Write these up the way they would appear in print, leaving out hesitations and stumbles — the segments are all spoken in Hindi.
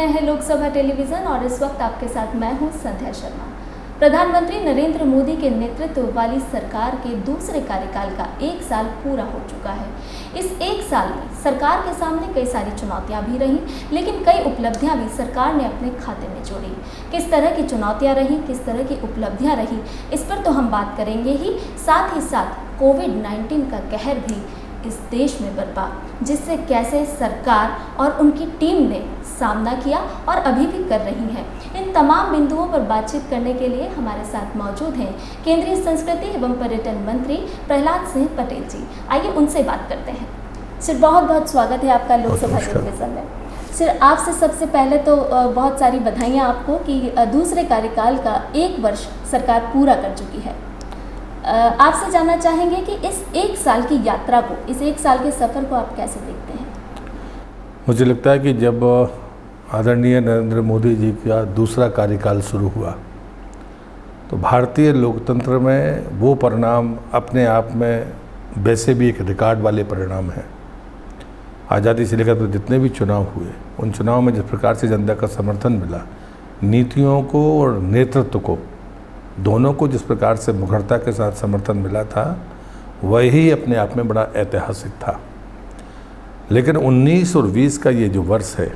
रहे हैं लोकसभा टेलीविज़न और इस वक्त आपके साथ मैं हूं संध्या शर्मा। प्रधानमंत्री नरेंद्र मोदी के नेतृत्व वाली सरकार के दूसरे कार्यकाल का 1 साल पूरा हो चुका है। इस 1 साल में सरकार के सामने कई सारी चुनौतियां भी रहीं, लेकिन कई उपलब्धियां भी सरकार ने अपने खाते में जोड़ी। किस तरह की चुनौतियां रहीं, किस तरह की उपलब्धियां रहीं, इस पर तो हम बात करेंगे ही साथ कोविड-19 का कहर भी इस देश में बरपा, जिससे कैसे सरकार और उनकी टीम ने सामना किया और अभी भी कर रही है। इन तमाम बिंदुओं पर बातचीत करने के लिए हमारे साथ मौजूद हैं केंद्रीय संस्कृति एवं पर्यटन मंत्री प्रहलाद सिंह पटेल जी। आइए उनसे बात करते हैं। सर, बहुत बहुत स्वागत है आपका लोकसभा टेलीविज़न में। सर, आपसे सबसे पहले तो बहुत सारी बधाइयाँ आपको कि दूसरे कार्यकाल का 1 वर्ष सरकार पूरा कर चुकी है। आपसे जानना चाहेंगे कि इस 1 साल की यात्रा को, इस 1 साल के सफ़र को आप कैसे देखते हैं? मुझे लगता है कि जब आदरणीय नरेंद्र मोदी जी का दूसरा कार्यकाल शुरू हुआ तो भारतीय लोकतंत्र में वो परिणाम अपने आप में वैसे भी एक रिकॉर्ड वाले परिणाम हैं। आज़ादी से लेकर तो जितने भी चुनाव हुए, उन चुनाव में जिस प्रकार से जनता का समर्थन मिला, नीतियों को और नेतृत्व को, दोनों को जिस प्रकार से मुखरता के साथ समर्थन मिला था, वही अपने आप में बड़ा ऐतिहासिक था। लेकिन 19 और 20 का ये जो वर्ष है,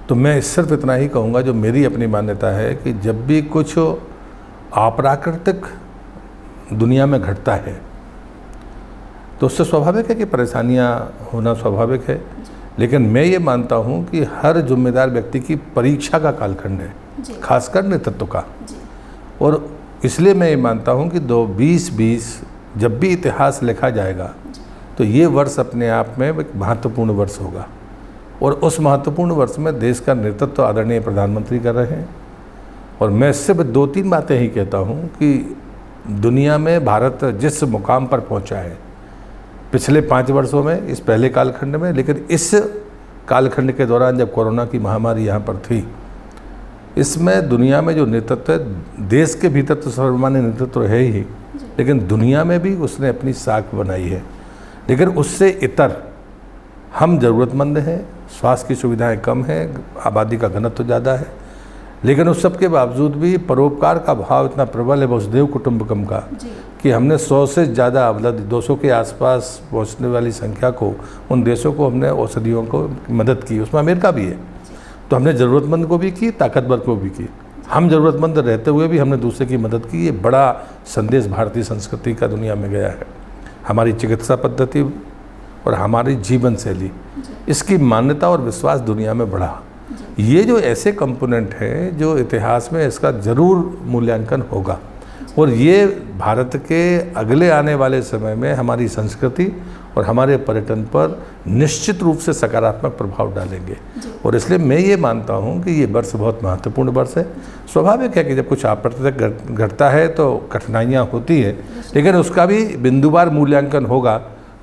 तो मैं सिर्फ इतना ही कहूँगा, जो मेरी अपनी मान्यता है कि जब भी कुछ अप्राकृतिक दुनिया में घटता है तो उससे स्वाभाविक है कि परेशानियाँ होना स्वाभाविक है। लेकिन मैं ये मानता हूँ कि हर जिम्मेदार व्यक्ति की परीक्षा का कालखंड है, खासकर नेतृत्व का। और इसलिए मैं ये मानता हूँ कि 2020 जब भी इतिहास लिखा जाएगा तो ये वर्ष अपने आप में एक महत्वपूर्ण वर्ष होगा। और उस महत्वपूर्ण वर्ष में देश का नेतृत्व आदरणीय प्रधानमंत्री कर रहे हैं। और मैं सिर्फ 2-3 बातें ही कहता हूँ कि दुनिया में भारत जिस मुकाम पर पहुँचा है पिछले 5 वर्षों में, इस पहले कालखंड में, लेकिन इस कालखंड के दौरान जब कोरोना की महामारी यहाँ पर थी, इसमें दुनिया में जो नेतृत्व है, देश के भीतर तो सर्वमान्य नेतृत्व है ही, लेकिन दुनिया में भी उसने अपनी साख बनाई है। लेकिन उससे इतर हम ज़रूरतमंद हैं, स्वास्थ्य की सुविधाएं कम हैं, आबादी का घनत्व ज़्यादा है, लेकिन उस सब के बावजूद भी परोपकार का भाव इतना प्रबल है वसुधैव कुटुंबकम का कि हमने 100 से ज़्यादा, मतलब 200 के आसपास पहुंचने वाली संख्या को, उन देशों को हमने औषधियों को मदद की, उसमें अमेरिका भी है। तो हमने ज़रूरतमंद को भी की, ताकतवर को भी की। हम ज़रूरतमंद रहते हुए भी हमने दूसरे की मदद की। ये बड़ा संदेश भारतीय संस्कृति का दुनिया में गया है। हमारी चिकित्सा पद्धति और हमारी जीवन शैली, इसकी मान्यता और विश्वास दुनिया में बढ़ा। ये जो ऐसे कंपोनेंट हैं जो इतिहास में इसका ज़रूर मूल्यांकन होगा, और ये भारत के अगले आने वाले समय में हमारी संस्कृति और हमारे पर्यटन पर निश्चित रूप से सकारात्मक प्रभाव डालेंगे। और इसलिए मैं ये मानता हूँ कि ये वर्ष बहुत महत्वपूर्ण वर्ष है। स्वाभाविक है कि जब कुछ अप्रत्याशित घटता है तो कठिनाइयाँ होती हैं, लेकिन उसका भी बिंदुवार मूल्यांकन होगा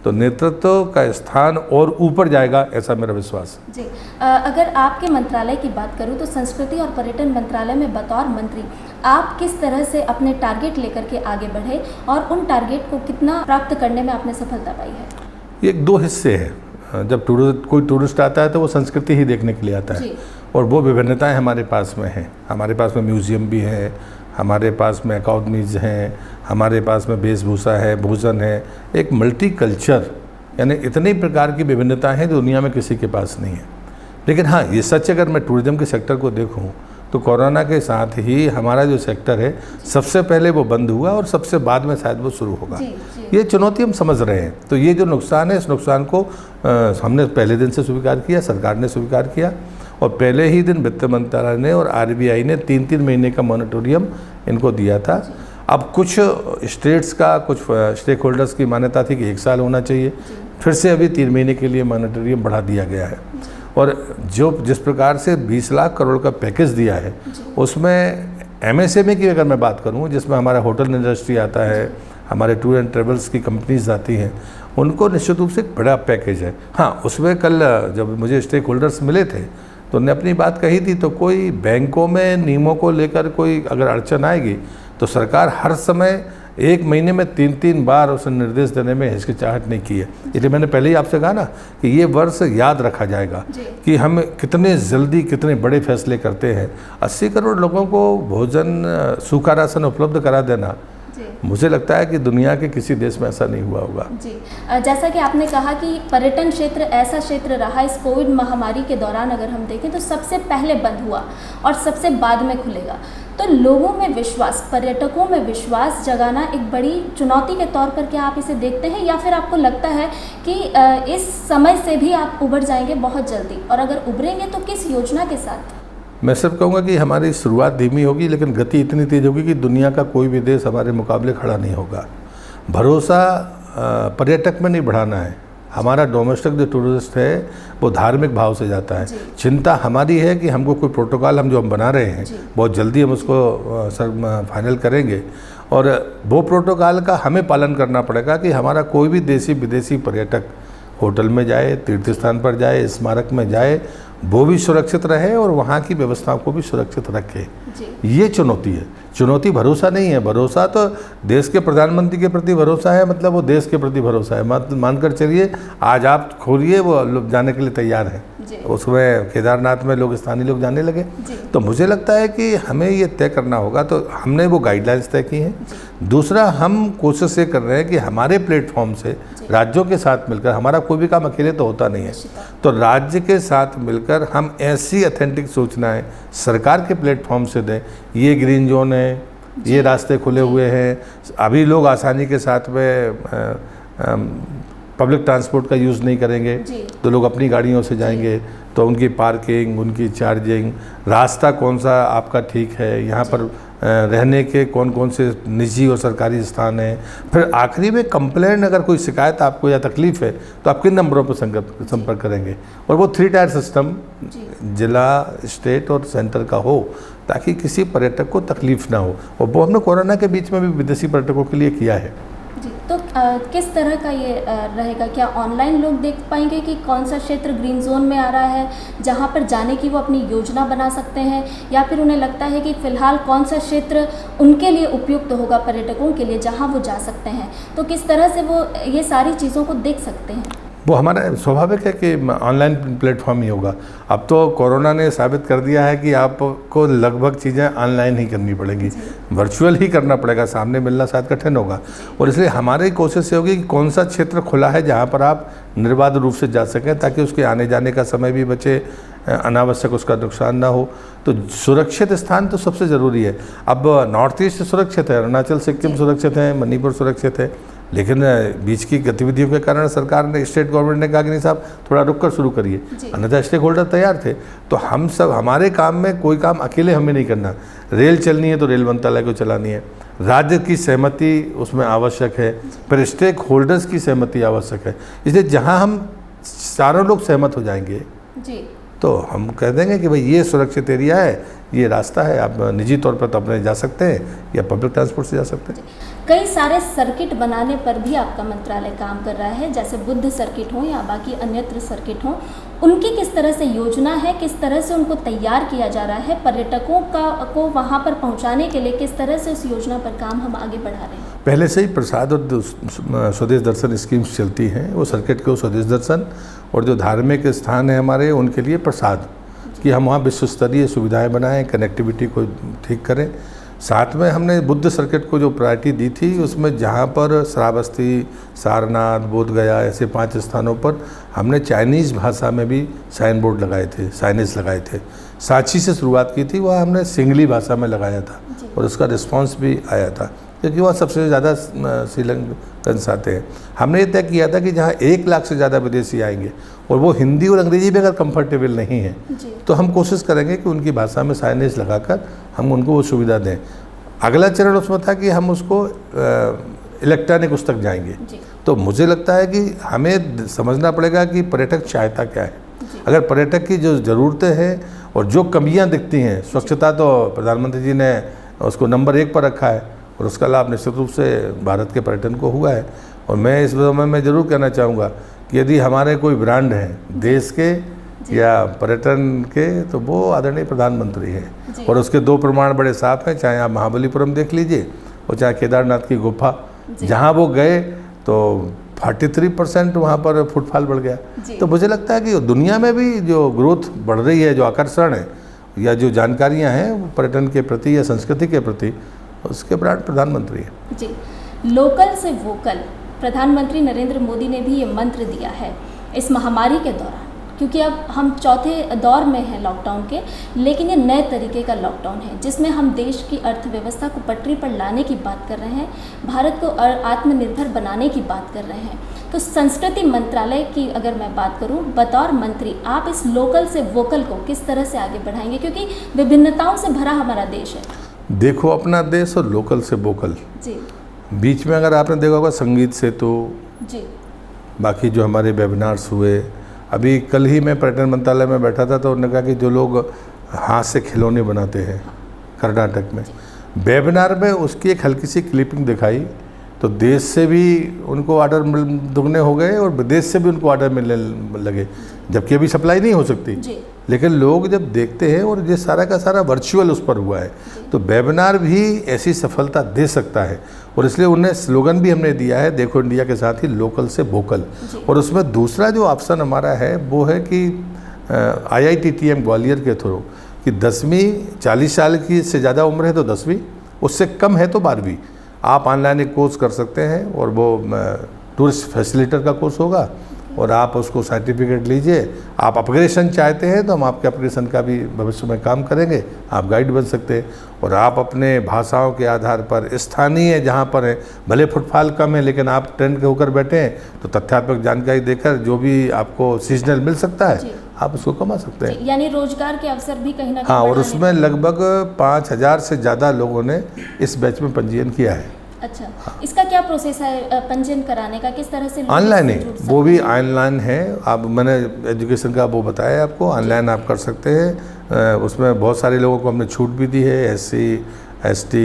तो नेतृत्व का स्थान और ऊपर जाएगा, ऐसा मेरा विश्वास है। जी, अगर आपके मंत्रालय की बात करूं तो संस्कृति और पर्यटन मंत्रालय में बतौर मंत्री आप किस तरह से अपने टारगेट लेकर के आगे बढ़े और उन टारगेट को कितना प्राप्त करने में आपने सफलता पाई है? ये 2 हिस्से हैं। जब कोई टूरिस्ट आता है तो वो संस्कृति ही देखने के लिए आता है, और वो विभिन्नताएँ हमारे पास में हैं। हमारे पास में म्यूज़ियम भी है, हमारे पास में अकादमीज हैं, हमारे पास में वेशभूषा है, भोजन है, एक मल्टी कल्चर, यानी इतनी प्रकार की विभिन्नताएं हैं जो दुनिया में किसी के पास नहीं है। लेकिन हाँ, ये सच, अगर मैं टूरिज्म के सेक्टर को देखूं तो कोरोना के साथ ही हमारा जो सेक्टर है सबसे पहले वो बंद हुआ और सबसे बाद में शायद वो शुरू होगा। ये चुनौती हम समझ रहे हैं। तो ये जो नुकसान है, इस नुकसान को हमने पहले दिन से स्वीकार किया, सरकार ने स्वीकार किया, और पहले ही दिन वित्त मंत्रालय ने और RBI ने 3-3 महीने का मॉनिटोरियम इनको दिया था। अब कुछ स्टेट्स का, कुछ स्टेक होल्डर्स की मान्यता थी कि 1 साल होना चाहिए, फिर से अभी 3 महीने के लिए मॉनिटोरियम बढ़ा दिया गया है। और जो जिस प्रकार से 20 लाख करोड़ का पैकेज दिया है, उसमें MSME की अगर मैं बात करूं, जिसमें हमारा होटल इंडस्ट्री आता है, हमारे टूर एंड ट्रेवल्स की कंपनीज आती हैं, उनको निश्चित रूप से एक बड़ा पैकेज है। हाँ, उसमें कल जब मुझे स्टेक होल्डर्स मिले थे तो उन्होंने अपनी बात कही थी, तो कोई बैंकों में नियमों को लेकर कोई अगर अड़चन आएगी तो सरकार हर समय 1 महीने में 3-3 बार उसे निर्देश देने में हिचकिचाहट नहीं की है। इसलिए मैंने पहले ही आपसे कहा ना कि ये वर्ष याद रखा जाएगा कि हम कितने जल्दी कितने बड़े फैसले करते हैं। 80 करोड़ लोगों को भोजन, सूखा राशन उपलब्ध करा देना, मुझे लगता है कि दुनिया के किसी देश में ऐसा नहीं हुआ होगा। जी, जैसा कि आपने कहा कि पर्यटन क्षेत्र ऐसा क्षेत्र रहा इस कोविड महामारी के दौरान, अगर हम देखें तो सबसे पहले बंद हुआ और सबसे बाद में खुलेगा। तो लोगों में विश्वास, पर्यटकों में विश्वास जगाना एक बड़ी चुनौती के तौर पर क्या आप इसे देखते हैं, या फिर आपको लगता है कि इस समय से भी आप उभर जाएंगे बहुत जल्दी, और अगर उभरेंगे तो किस योजना के साथ? मैं सिर्फ कहूँगा कि हमारी शुरुआत धीमी होगी लेकिन गति इतनी तेज होगी कि दुनिया का कोई भी देश हमारे मुकाबले खड़ा नहीं होगा। भरोसा पर्यटक में नहीं बढ़ाना है। हमारा डोमेस्टिक जो टूरिस्ट है वो धार्मिक भाव से जाता है। चिंता हमारी है कि हमको कोई प्रोटोकॉल हम बना रहे हैं बहुत जल्दी हम उसको फाइनल करेंगे, और वो प्रोटोकॉल का हमें पालन करना पड़ेगा कि हमारा कोई भी देशी विदेशी पर्यटक होटल में जाए, तीर्थ स्थान पर जाए, स्मारक में जाए, वो भी सुरक्षित रहे और वहाँ की व्यवस्थाओं को भी सुरक्षित रखे। ये चुनौती है। चुनौती भरोसा नहीं है। भरोसा तो देश के प्रधानमंत्री के प्रति भरोसा है, मतलब वो देश के प्रति भरोसा है। मानकर चलिए आज आप खोलिए वो लोग जाने के लिए तैयार हैं। उसमें केदारनाथ में लोग, स्थानीय लोग जाने लगे। तो मुझे लगता है कि हमें ये तय करना होगा, तो हमने वो गाइडलाइंस तय की हैं। दूसरा, हम कोशिश ये कर रहे हैं कि हमारे प्लेटफॉर्म से राज्यों के साथ मिलकर, हमारा कोई भी काम अकेले तो होता नहीं है, तो राज्य के साथ मिलकर हम ऐसी ऑथेंटिक सूचनाएं सरकार के प्लेटफॉर्म से दें। ये ग्रीन जोन है, ये रास्ते खुले हुए हैं, अभी लोग आसानी के साथ में पब्लिक ट्रांसपोर्ट का यूज़ नहीं करेंगे तो लोग अपनी गाड़ियों से जाएंगे, तो उनकी पार्किंग, उनकी चार्जिंग, रास्ता कौन सा आपका ठीक है, यहाँ पर रहने के कौन कौन से निजी और सरकारी स्थान हैं। फिर आखिरी में कंप्लेंट, अगर कोई शिकायत आपको या तकलीफ़ है तो आप किन नंबरों पर संपर्क करेंगे, और वो 3 टायर सिस्टम जिला, स्टेट और सेंटर का हो ताकि किसी पर्यटक को तकलीफ़ ना हो। और वो हमने कोरोना के बीच में भी विदेशी पर्यटकों के लिए किया है। जी, तो किस तरह का ये रहेगा? क्या ऑनलाइन लोग देख पाएंगे कि कौन सा क्षेत्र ग्रीन जोन में आ रहा है जहां पर जाने की वो अपनी योजना बना सकते हैं, या फिर उन्हें लगता है कि फ़िलहाल कौन सा क्षेत्र उनके लिए उपयुक्त होगा पर्यटकों के लिए जहां वो जा सकते हैं? तो किस तरह से वो ये सारी चीज़ों को देख सकते हैं? वो हमारा स्वाभाविक है कि ऑनलाइन प्लेटफॉर्म ही होगा। अब तो कोरोना ने साबित कर दिया है कि आपको लगभग चीज़ें ऑनलाइन ही करनी पड़ेंगी, वर्चुअल ही करना पड़ेगा, सामने मिलना शायद कठिन होगा। और इसलिए हमारी कोशिश ये होगी कि कौन सा क्षेत्र खुला है जहाँ पर आप निर्बाध रूप से जा सकें, ताकि उसके आने जाने का समय भी बचे, अनावश्यक उसका नुकसान ना हो। तो सुरक्षित स्थान तो सबसे ज़रूरी है। अब नॉर्थ ईस्ट सुरक्षित है, अरुणाचल, सिक्किम सुरक्षित है, मणिपुर सुरक्षित है, लेकिन बीच की गतिविधियों के कारण सरकार ने, स्टेट गवर्नमेंट ने कहा कि नहीं साहब थोड़ा रुक कर शुरू करिए, अन्यथा स्टेक होल्डर तैयार थे। तो हम सब, हमारे काम में कोई काम अकेले हमें नहीं करना। रेल चलनी है तो रेल मंत्रालय को चलानी है, राज्य की सहमति उसमें आवश्यक है, फिर स्टेक होल्डर्स की सहमति आवश्यक है। इसलिए जहाँ हम चारों लोग सहमत हो जाएंगे तो हम कह देंगे कि भाई ये सुरक्षित एरिया है, ये रास्ता है, आप निजी तौर पर तो अपने जा सकते हैं या पब्लिक ट्रांसपोर्ट से जा सकते हैं। कई सारे सर्किट बनाने पर भी आपका मंत्रालय काम कर रहा है, जैसे बुद्ध सर्किट हो या बाकी अन्यत्र सर्किट हो, उनकी किस तरह से योजना है, किस तरह से उनको तैयार किया जा रहा है, पर्यटकों को वहाँ पर पहुँचाने के लिए किस तरह से उस योजना पर काम हम आगे बढ़ा रहे हैं? पहले से ही प्रसाद और स्वदेश दर्शन स्कीम्स चलती हैं। वो सर्किट को स्वदेश दर्शन और जो धार्मिक स्थान है हमारे, उनके लिए प्रसाद कि हम वहाँ विश्व स्तरीय सुविधाएँ बनाएँ, कनेक्टिविटी को ठीक करें। साथ में हमने बुद्ध सर्किट को जो प्रायोरिटी दी थी, उसमें जहाँ पर श्रावस्ती, सारनाथ, बोधगया ऐसे 5 स्थानों पर हमने चाइनीज़ भाषा में भी साइन बोर्ड लगाए थे, साइनेज लगाए थे। सांची से शुरुआत की थी, वह हमने सिंगली भाषा में लगाया था और उसका रिस्पांस भी आया था, क्योंकि वह सबसे ज़्यादा श्रीलंकन्स आते हैं। हमने ये तय किया था कि जहाँ 1 लाख से ज़्यादा विदेशी आएंगे और वो हिंदी और अंग्रेजी में अगर कंफर्टेबल नहीं है तो हम कोशिश करेंगे कि उनकी भाषा में साइनेज लगाकर हम उनको वो सुविधा दें। अगला चरण उसमें था कि हम उसको इलेक्ट्रॉनिक उस तक जाएंगे। तो मुझे लगता है कि हमें समझना पड़ेगा कि पर्यटक चाहता क्या है। अगर पर्यटक की जो ज़रूरतें हैं और जो कमियां दिखती हैं, स्वच्छता तो प्रधानमंत्री जी ने उसको नंबर 1 पर रखा है और उसका लाभ निश्चित रूप से भारत के पर्यटन को हुआ है। और मैं इस समय में ज़रूर कहना चाहूँगा कि यदि हमारे कोई ब्रांड हैं देश के या पर्यटन के, तो वो आदरणीय प्रधानमंत्री हैं। और उसके 2 प्रमाण बड़े साफ हैं, चाहे आप महाबलीपुरम देख लीजिए, और चाहे केदारनाथ की गुफा, जी। जहाँ वो गए तो 43% वहाँ पर फुटफॉल बढ़ गया। जी। तो मुझे लगता है कि दुनिया में भी जो ग्रोथ बढ़ रही है, जो आकर्षण है या जो जानकारियाँ हैं वो पर्यटन के प्रति या संस्कृति के प्रति, उसके ब्रांड प्रधानमंत्री है। जी, लोकल से वोकल प्रधानमंत्री नरेंद्र मोदी ने भी ये मंत्र दिया है इस महामारी के दौरान, क्योंकि अब हम चौथे दौर में हैं लॉकडाउन के, लेकिन ये नए तरीके का लॉकडाउन है जिसमें हम देश की अर्थव्यवस्था को पटरी पर लाने की बात कर रहे हैं, भारत को आत्मनिर्भर बनाने की बात कर रहे हैं। तो संस्कृति मंत्रालय की अगर मैं बात करूं, बतौर मंत्री आप इस लोकल से वोकल को किस तरह से आगे बढ़ाएंगे, क्योंकि विभिन्नताओं से भरा हमारा देश है। देखो, अपना देश और लोकल से वोकल, जी बीच में अगर आपने देखा होगा संगीत से, तो जी बाकी जो हमारे वेबिनार्स हुए, अभी कल ही मैं पर्यटन मंत्रालय में बैठा था तो उन्होंने कहा कि जो लोग हाथ से खिलौने बनाते हैं कर्नाटक में, वेबिनार में उसकी एक हल्की सी क्लिपिंग दिखाई तो देश से भी उनको ऑर्डर दुगने हो गए और विदेश से भी उनको ऑर्डर मिलने लगे, जबकि अभी सप्लाई नहीं हो सकती। लेकिन लोग जब देखते हैं, और ये सारा का सारा वर्चुअल उस पर हुआ है, तो वेबिनार भी ऐसी सफलता दे सकता है। और इसलिए उन्हें स्लोगन भी हमने दिया है, देखो इंडिया के साथ ही लोकल से वोकल। और उसमें दूसरा जो ऑप्शन हमारा है वो है कि IITTM ग्वालियर के थ्रू कि 10वीं 40 साल की से ज़्यादा उम्र है तो 10वीं, उससे कम है तो 12वीं, आप ऑनलाइन एक कोर्स कर सकते हैं। और वो टूरिस्ट फैसिलिटर का कोर्स होगा और आप उसको सर्टिफिकेट लीजिए। आप अपग्रेडेशन चाहते हैं तो हम आपके अपग्रेडेशन का भी भविष्य में काम करेंगे, आप गाइड बन सकते हैं। और आप अपने भाषाओं के आधार पर स्थानीय जहाँ पर है, भले फुटफॉल कम है लेकिन आप ट्रेंड के होकर बैठे हैं तो तथ्यात्मक जानकारी देकर जो भी आपको सीजनल मिल सकता है आप उसको कमा सकते हैं। यानी रोजगार के अवसर भी कहीं ना कहीं। हाँ, और उसमें लगभग 5000 से ज़्यादा लोगों ने इस बैच में पंजीयन किया है। अच्छा, इसका क्या प्रोसेस है पंजीयन कराने का, किस तरह से? ऑनलाइन है, वो भी ऑनलाइन है। आप, मैंने एजुकेशन का वो बताया आपको, ऑनलाइन आप कर सकते हैं। उसमें बहुत सारे लोगों को हमने छूट भी दी है, SC ST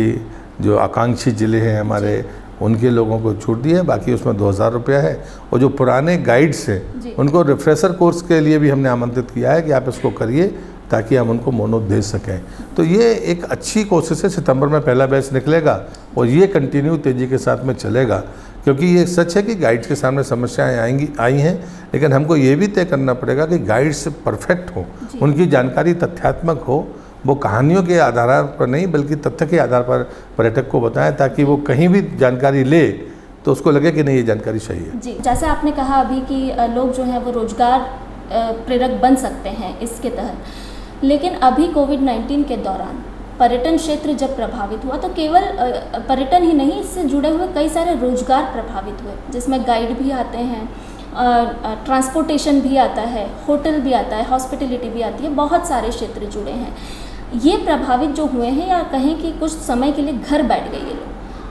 जो आकांक्षी ज़िले हैं हमारे, उनके लोगों को छूट दी है। बाकी उसमें 2000 रुपया है। और जो पुराने गाइड्स हैं उनको रिफ्रेशर कोर्स के लिए भी हमने आमंत्रित किया है कि आप इसको करिए ताकि हम उनको मोनो दे सकें। तो ये एक अच्छी कोशिश है। सितंबर में पहला बैच निकलेगा और ये कंटिन्यू तेज़ी के साथ में चलेगा, क्योंकि ये सच है कि गाइड्स के सामने समस्याएं आई हैं, लेकिन हमको ये भी तय करना पड़ेगा कि गाइड्स परफेक्ट हो, उनकी जानकारी तथ्यात्मक हो, वो कहानियों के आधार पर नहीं बल्कि तथ्य के आधार पर पर्यटक को बताएं, ताकि वो कहीं भी जानकारी ले तो उसको लगे कि नहीं ये जानकारी सही है। जी, जैसा आपने कहा अभी कि लोग जो है वो रोजगार प्रेरक बन सकते हैं इसके तहत, लेकिन अभी कोविड-19 के दौरान पर्यटन क्षेत्र जब प्रभावित हुआ तो केवल पर्यटन ही नहीं, इससे जुड़े हुए कई सारे रोजगार प्रभावित हुए, जिसमें गाइड भी आते हैं, ट्रांसपोर्टेशन भी आता है, होटल भी आता है, हॉस्पिटलिटी भी आती है, बहुत सारे क्षेत्र जुड़े हैं। ये प्रभावित जो हुए हैं, या कहें कि कुछ समय के लिए घर बैठ गए ये लोग,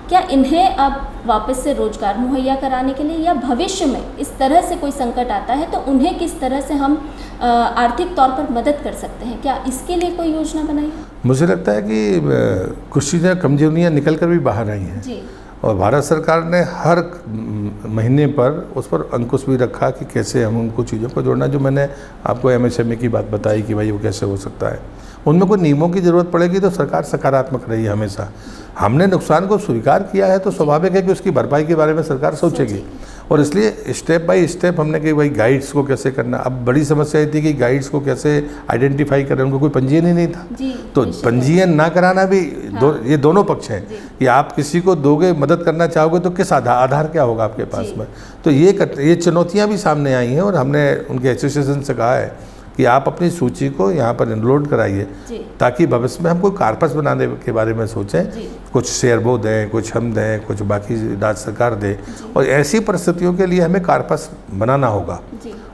क्या इन्हें अब वापस से रोजगार मुहैया कराने के लिए या भविष्य में इस तरह से कोई संकट आता है तो उन्हें किस तरह से हम आर्थिक तौर पर मदद कर सकते हैं, क्या इसके लिए कोई योजना बनाई है? मुझे लगता है कि कुछ चीज़ें कमजोरियाँ निकल कर भी बाहर आई हैं जी। और भारत सरकार ने हर महीने पर उस पर अंकुश भी रखा कि कैसे हम उनको चीज़ों को जोड़ना। जो मैंने आपको MSME की बात बताई कि भाई वो कैसे हो सकता है, उनमें कोई नियमों की ज़रूरत पड़ेगी तो सरकार सकारात्मक रही है हमेशा। हमने नुकसान को स्वीकार किया है तो स्वाभाविक है कि उसकी भरपाई के बारे में सरकार सोचेगी। और इसलिए स्टेप बाय स्टेप हमने कि भाई गाइड्स को कैसे करना। अब बड़ी समस्या ये थी कि गाइड्स को कैसे आइडेंटिफाई करें, उनको कोई पंजीयन ही नहीं था। तो पंजीयन ना कराना भी ये दोनों पक्ष हैं कि आप किसी को दोगे, मदद करना चाहोगे तो किस आधार क्या होगा आपके पास में। तो ये चुनौतियाँ भी सामने आई हैं और हमने उनके एसोसिएशन से कहा है कि आप अपनी सूची को यहाँ पर इनलोड कराइए ताकि भविष्य में हम कोई कार्पस बनाने के बारे में सोचें। कुछ शेयर वो दें, कुछ हम दें, कुछ बाकी राज्य सरकार दे। और ऐसी परिस्थितियों के लिए हमें कार्पस बनाना होगा,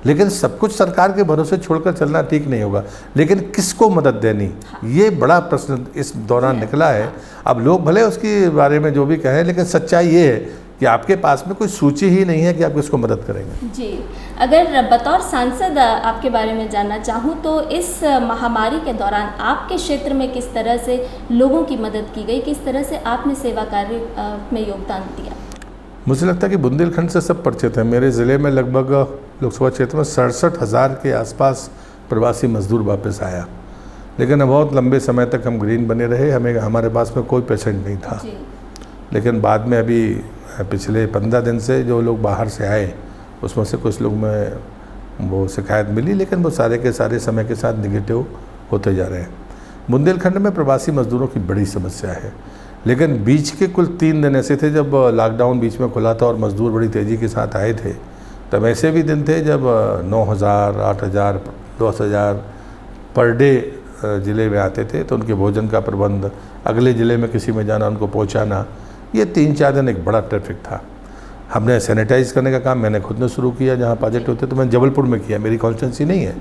लेकिन सब कुछ सरकार के भरोसे छोड़कर चलना ठीक नहीं होगा। लेकिन किसको मदद देनी, ये बड़ा प्रश्न इस दौरान निकला है। अब लोग भले उसके बारे में जो भी कहें, लेकिन सच्चाई ये है कि आपके पास में कोई सूची ही नहीं है कि आप किसको मदद करेंगे। जी, अगर बतौर सांसद आपके बारे में जानना चाहूँ तो इस महामारी के दौरान आपके क्षेत्र में किस तरह से लोगों की मदद की गई, किस तरह से आपने सेवा कार्य में योगदान दिया? मुझे लगता है कि बुंदेलखंड से सब परिचित हैं। मेरे ज़िले में लगभग लोकसभा क्षेत्र में 67,000 के आसपास प्रवासी मजदूर वापस आया, लेकिन बहुत लंबे समय तक हम ग्रीन बने रहे, हमारे पास में कोई पेशेंट नहीं था। लेकिन बाद में अभी पिछले 15 दिन से जो लोग बाहर से आए उसमें से कुछ लोग में वो शिकायत मिली, लेकिन वो सारे के सारे समय के साथ निगेटिव होते जा रहे हैं। बुंदेलखंड में प्रवासी मजदूरों की बड़ी समस्या है, लेकिन बीच के कुल 3 दिन ऐसे थे जब लॉकडाउन बीच में खुला था और मजदूर बड़ी तेज़ी के साथ आए थे। तब ऐसे भी दिन थे जब 9,000, 8,000, 10,000 पर डे ज़िले में आते थे, तो उनके भोजन का प्रबंध, अगले ज़िले में किसी में जाना, उनको पहुंचाना, ये 3-4 दिन एक बड़ा ट्रैफिक था। हमने सैनिटाइज करने का काम मैंने खुद ने शुरू किया, जहाँ पॉजिटिव होते तो मैंने जबलपुर में किया, मेरी कॉन्स्टिट्यूंसी नहीं है,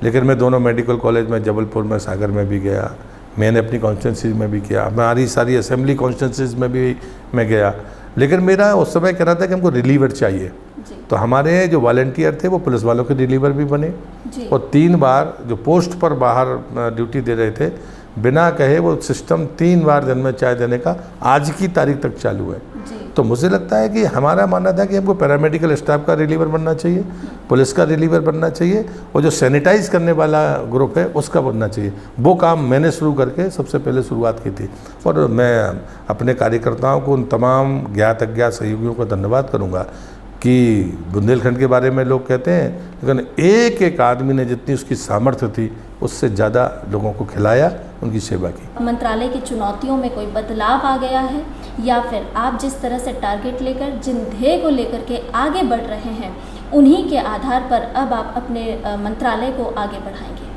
लेकिन मैं दोनों मेडिकल कॉलेज में जबलपुर में, सागर में भी गया, मैंने अपनी कॉन्स्टिट्यूंसी में भी किया, हमारी सारी असेंबली कॉन्स्टिट्यूंसीज में भी मैं गया। लेकिन मेरा उस समय कहना था कि हमको रिलीवर चाहिए, तो हमारे जो वॉलंटियर थे वो पुलिस वालों के रिलीवर भी बने और 3 बार जो पोस्ट पर बाहर ड्यूटी दे रहे थे, बिना कहे वो सिस्टम 3 बार दिन में चाय देने का आज की तारीख तक चालू है। तो मुझे लगता है कि हमारा मानना था कि हमको पैरामेडिकल स्टाफ का रिलीवर बनना चाहिए, पुलिस का रिलीवर बनना चाहिए और जो सैनिटाइज करने वाला ग्रुप है उसका बनना चाहिए। वो काम मैंने शुरू करके सबसे पहले शुरुआत की थी और मैं अपने कार्यकर्ताओं को, उन तमाम ज्ञात अज्ञात सहयोगियों का धन्यवाद करूँगा कि बुंदेलखंड के बारे में लोग कहते हैं, लेकिन एक एक आदमी ने जितनी उसकी सामर्थ्य थी उससे ज़्यादा लोगों को खिलाया, उनकी सेवा की। मंत्रालय की चुनौतियों में कोई बदलाव आ गया है या फिर आप जिस तरह से टारगेट लेकर, जिन ध्येय को लेकर के आगे बढ़ रहे हैं, उन्हीं के आधार पर अब आप अपने मंत्रालय को आगे बढ़ाएंगे?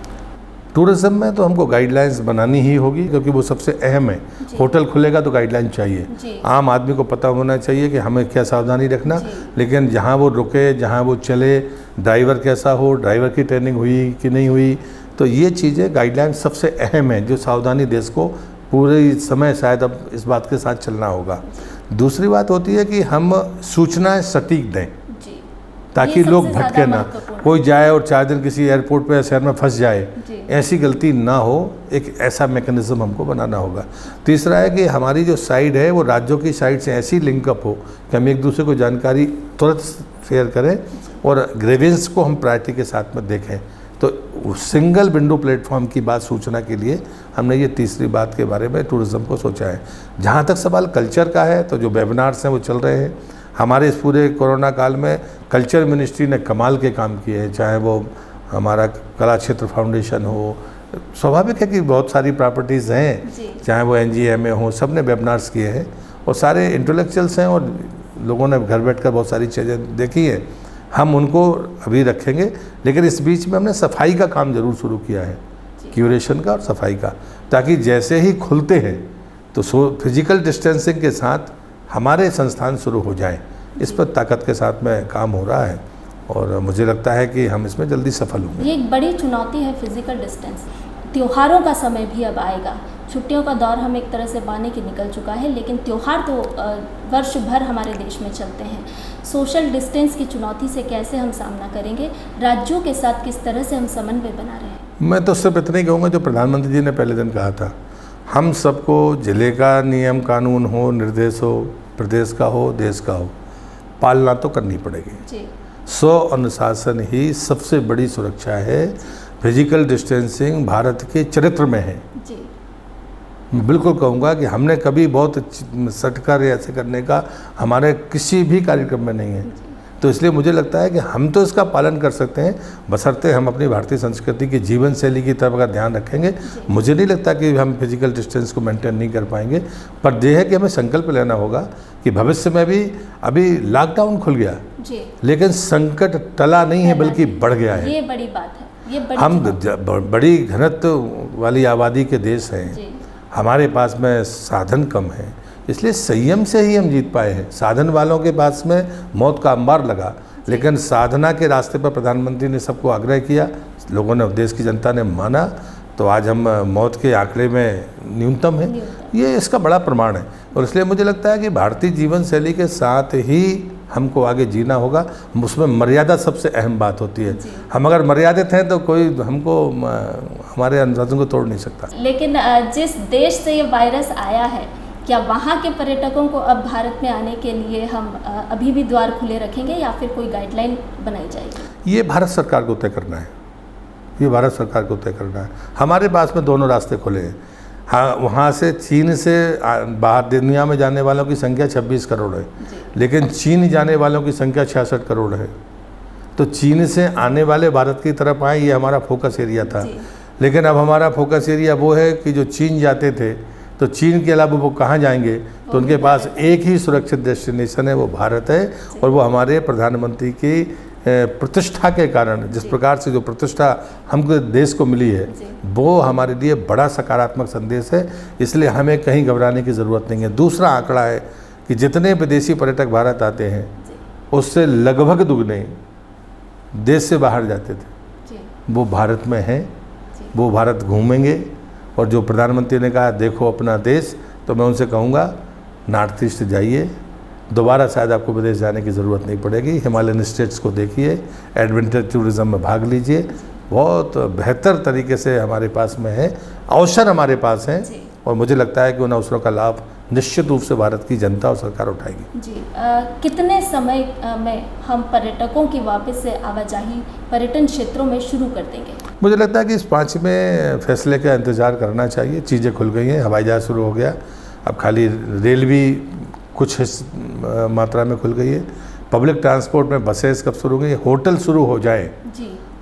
टूरिज़्म में तो हमको गाइडलाइंस बनानी ही होगी, क्योंकि वो सबसे अहम है। होटल खुलेगा तो गाइडलाइन चाहिए, आम आदमी को पता होना चाहिए कि हमें क्या सावधानी रखना, लेकिन जहाँ वो रुके, जहाँ वो चले, ड्राइवर कैसा हो, ड्राइवर की ट्रेनिंग हुई कि नहीं हुई, तो ये चीज़ें गाइडलाइन सबसे अहम है, जो सावधानी देश को पूरे समय शायद अब इस बात के साथ चलना होगा। दूसरी बात होती है कि हम सूचनाएं सटीक दें ताकि लोग भटके ना, कोई जाए और 4 दिन किसी एयरपोर्ट पे शहर में फंस जाए, ऐसी गलती ना हो, एक ऐसा मैकेनिज्म हमको बनाना होगा। तीसरा है कि हमारी जो साइट है वो राज्यों की साइट से ऐसी लिंकअप हो कि हम एक दूसरे को जानकारी तुरंत शेयर करें और ग्रेवेंस को हम प्रायोरिटी के साथ में देखें। तो सिंगल विंडो प्लेटफॉर्म की बात सूचना के लिए हमने ये तीसरी बात के बारे में टूरिज़्म को सोचा है। जहाँ तक सवाल कल्चर का है, तो जो वेबिनार्स हैं वो चल रहे हैं। हमारे इस पूरे कोरोना काल में कल्चर मिनिस्ट्री ने कमाल के काम किए हैं, चाहे वो हमारा कला क्षेत्र फाउंडेशन हो, स्वाभाविक है कि बहुत सारी प्रॉपर्टीज़ हैं, चाहे वो NGMA हो, सब ने वेबिनार्स किए हैं और सारे इंटेलेक्चुअल्स हैं और लोगों ने घर बैठकर बहुत सारी चीज़ें देखी है। हम उनको अभी रखेंगे, लेकिन इस बीच में हमने सफाई का काम ज़रूर शुरू किया है, क्यूरेशन का और सफाई का, ताकि जैसे ही खुलते हैं तो फिजिकल डिस्टेंसिंग के साथ हमारे संस्थान शुरू हो जाएं। इस पर ताकत के साथ में काम हो रहा है और मुझे लगता है कि हम इसमें जल्दी सफल होंगे। ये एक बड़ी चुनौती है फिजिकल डिस्टेंस। त्योहारों का समय भी अब आएगा, छुट्टियों का दौर हम एक तरह से बाने के निकल चुका है, लेकिन त्यौहार तो वर्ष भर हमारे देश में चलते हैं। सोशल डिस्टेंस की चुनौती से कैसे हम सामना करेंगे, राज्यों के साथ किस तरह से हम समन्वय बना रहे हैं? मैं तो सिर्फ इतना ही कहूँगा जो प्रधानमंत्री जी ने पहले दिन कहा था, हम सबको जिले का नियम कानून हो, निर्देश हो, प्रदेश का हो, देश का हो, पालना तो करनी पड़ेगी। स्व अनुशासन ही सबसे बड़ी सुरक्षा है। फिजिकल डिस्टेंसिंग भारत के चरित्र में है। मैं बिल्कुल कहूँगा कि हमने कभी बहुत सटकर ऐसे करने का हमारे किसी भी कार्यक्रम में नहीं है, तो इसलिए मुझे लगता है कि हम तो इसका पालन कर सकते हैं, बशर्ते हम अपनी भारतीय संस्कृति की जीवन शैली की तरफ का ध्यान रखेंगे। मुझे नहीं लगता कि हम फिजिकल डिस्टेंस को मेंटेन नहीं कर पाएंगे, पर यह है कि हमें संकल्प लेना होगा कि भविष्य में भी, अभी लॉकडाउन खुल गया लेकिन संकट टला नहीं है बल्कि बढ़ गया है। ये बड़ी बात है, ये बड़ी हम बड़ी घनत्व वाली आबादी के देश हैं, हमारे पास में साधन कम है, इसलिए संयम से ही हम जीत पाए हैं। साधन वालों के पास में मौत का अंबार लगा, लेकिन साधना के रास्ते पर प्रधानमंत्री ने सबको आग्रह किया, लोगों ने, देश की जनता ने माना, तो आज हम मौत के आंकड़े में न्यूनतम है। ये इसका बड़ा प्रमाण है और इसलिए मुझे लगता है कि भारतीय जीवन शैली के साथ ही हमको आगे जीना होगा। उसमें मर्यादा सबसे अहम बात होती है। हम अगर मर्यादित हैं तो कोई हमको, हमारे अनुशासन को तोड़ नहीं सकता। लेकिन जिस देश से ये वायरस आया है, क्या वहाँ के पर्यटकों को अब भारत में आने के लिए हम अभी भी द्वार खुले रखेंगे या फिर कोई गाइडलाइन बनाई जाएगी? ये भारत सरकार को तय करना है, ये भारत सरकार को तय करना है। हमारे पास में दोनों रास्ते खुले हैं। हाँ, वहाँ से चीन से बाहर दुनिया में जाने वालों की संख्या 26 करोड़ है, लेकिन चीन जाने वालों की संख्या 66 करोड़ है। तो चीन से आने वाले भारत की तरफ आए, ये हमारा फोकस एरिया था। लेकिन अब हमारा फोकस एरिया वो है कि जो चीन जाते थे तो चीन के अलावा वो कहाँ जाएंगे, तो उनके पास एक ही सुरक्षित डेस्टिनेशन है, वो भारत है। और वो हमारे प्रधानमंत्री की प्रतिष्ठा के कारण, जिस प्रकार से जो प्रतिष्ठा हमको देश को मिली है, वो हमारे लिए बड़ा सकारात्मक संदेश है। इसलिए हमें कहीं घबराने की ज़रूरत नहीं है। दूसरा आंकड़ा है कि जितने विदेशी पर्यटक भारत आते हैं उससे लगभग दुगने देश से बाहर जाते थे, वो भारत में हैं, वो भारत घूमेंगे। और जो प्रधानमंत्री ने कहा देखो अपना देश, तो मैं उनसे कहूँगा नॉर्थ ईस्ट जाइए, दोबारा शायद आपको विदेश जाने की ज़रूरत नहीं पड़ेगी। हिमालयन स्टेट्स को देखिए, एडवेंचर टूरिज़्म में भाग लीजिए। बहुत बेहतर तरीके से हमारे पास में है, अवसर हमारे पास हैं, और मुझे लगता है कि उन अवसरों का लाभ निश्चित रूप से भारत की जनता और सरकार उठाएगी। जी, कितने समय में हम पर्यटकों की वापस से आवाजाही पर्यटन क्षेत्रों में शुरू कर देंगे? मुझे लगता है कि इस 5वें फैसले का इंतज़ार करना चाहिए। चीज़ें खुल गई हैं, हवाई जहाज़ शुरू हो गया, अब खाली रेल भी कुछ मात्रा में खुल गई है। पब्लिक ट्रांसपोर्ट में बसेस कब शुरू हो गई, होटल शुरू हो जाए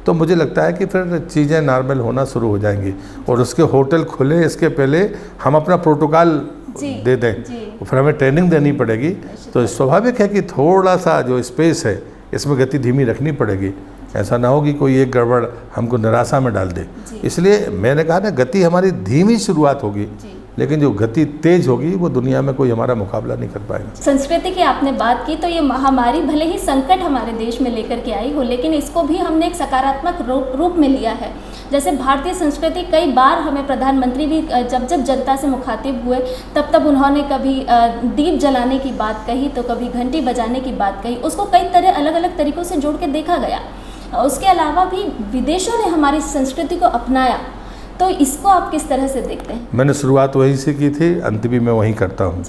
तो मुझे लगता है कि फिर चीज़ें नॉर्मल होना शुरू हो जाएंगी। और उसके होटल खुले इसके पहले हम अपना प्रोटोकॉल दे दें, फिर हमें ट्रेनिंग देनी पड़ेगी। तो स्वाभाविक है कि थोड़ा सा जो स्पेस है इसमें गति धीमी रखनी पड़ेगी। ऐसा ना हो कि कोई एक गड़बड़ हमको निराशा में डाल दे। इसलिए मैंने कहा ना, गति हमारी धीमी शुरुआत होगी, लेकिन जो गति तेज होगी वो दुनिया में कोई हमारा मुकाबला नहीं कर पाएगा। संस्कृति की आपने बात की, तो ये महामारी भले ही संकट हमारे देश में लेकर के आई हो, लेकिन इसको भी हमने एक सकारात्मक रूप में लिया है। जैसे भारतीय संस्कृति, कई बार हमें प्रधानमंत्री भी जब जनता से मुखातिब हुए तब उन्होंने कभी दीप जलाने की बात कही, तो कभी घंटी बजाने की बात कही। उसको कई तरह अलग अलग तरीक़ों से जोड़ के देखा गया। उसके अलावा भी विदेशों ने हमारी संस्कृति को अपनाया, तो इसको आप किस तरह से देखते हैं? मैंने शुरुआत वहीं से की थी, अंत भी मैं वहीं करता हूँ।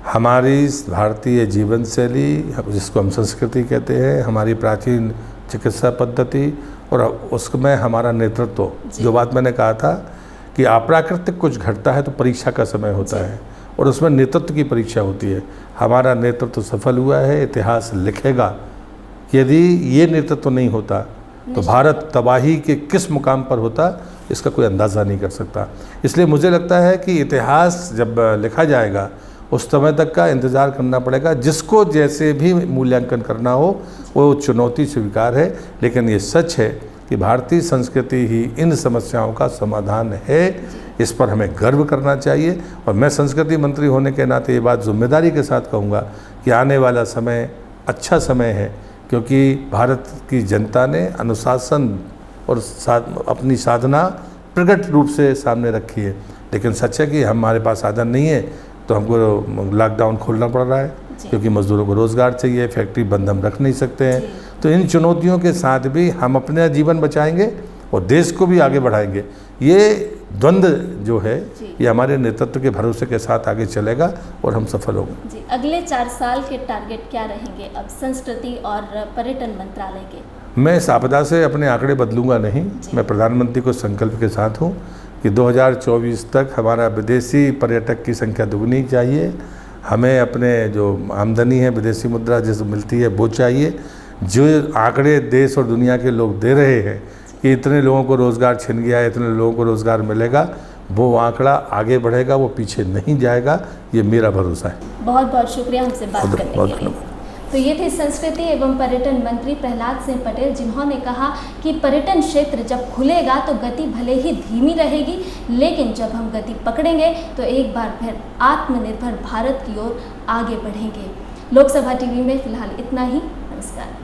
हमारी भारतीय जीवन शैली, जिसको हम संस्कृति कहते हैं, हमारी प्राचीन चिकित्सा पद्धति और उसमें हमारा नेतृत्व, जो बात मैंने कहा था कि अप्राकृतिक कुछ घटता है तो परीक्षा का समय होता है, और उसमें नेतृत्व की परीक्षा होती है। हमारा नेतृत्व सफल हुआ है, इतिहास लिखेगा। यदि ये नेतृत्व नहीं होता तो भारत तबाही के किस मुकाम पर होता, इसका कोई अंदाज़ा नहीं कर सकता। इसलिए मुझे लगता है कि इतिहास जब लिखा जाएगा उस समय तक का इंतज़ार करना पड़ेगा। जिसको जैसे भी मूल्यांकन करना हो वो चुनौती स्वीकार है, लेकिन ये सच है कि भारतीय संस्कृति ही इन समस्याओं का समाधान है। इस पर हमें गर्व करना चाहिए। और मैं संस्कृति मंत्री होने के नाते ये बात जिम्मेदारी के साथ कहूँगा कि आने वाला समय अच्छा समय है, क्योंकि भारत की जनता ने अनुशासन और अपनी साधना प्रकट रूप से सामने रखी है। लेकिन सच है कि हमारे पास साधन नहीं है, तो हमको लॉकडाउन खोलना पड़ रहा है, क्योंकि मज़दूरों को रोज़गार चाहिए, फैक्ट्री बंद हम रख नहीं सकते हैं। तो इन चुनौतियों के साथ भी हम अपना जीवन बचाएंगे और देश को भी आगे बढ़ाएंगे। ये द्वंद्व जो है ये हमारे नेतृत्व के भरोसे के साथ आगे चलेगा और हम सफल होंगे। जी, अगले 4 साल के टारगेट क्या रहेंगे अब संस्कृति और पर्यटन मंत्रालय के? मैं इस आपदा से अपने आंकड़े बदलूंगा नहीं। मैं प्रधानमंत्री को संकल्प के साथ हूँ कि 2024 तक हमारा विदेशी पर्यटक की संख्या दुगनी चाहिए। हमें अपने जो आमदनी है विदेशी मुद्रा जिस मिलती है वो चाहिए। जो आंकड़े देश और दुनिया के लोग दे रहे हैं कि इतने लोगों को रोज़गार छिन गया है, इतने लोगों को रोज़गार मिलेगा, वो आंकड़ा आगे बढ़ेगा, वो पीछे नहीं जाएगा, ये मेरा भरोसा है। बहुत बहुत शुक्रिया हमसे बात करने के लिए। तो ये थे संस्कृति एवं पर्यटन मंत्री प्रहलाद सिंह पटेल, जिन्होंने कहा कि पर्यटन क्षेत्र जब खुलेगा तो गति भले ही धीमी रहेगी, लेकिन जब हम गति पकड़ेंगे तो एक बार फिर आत्मनिर्भर भारत की ओर आगे बढ़ेंगे। लोकसभा टीवी में फिलहाल इतना ही। नमस्कार।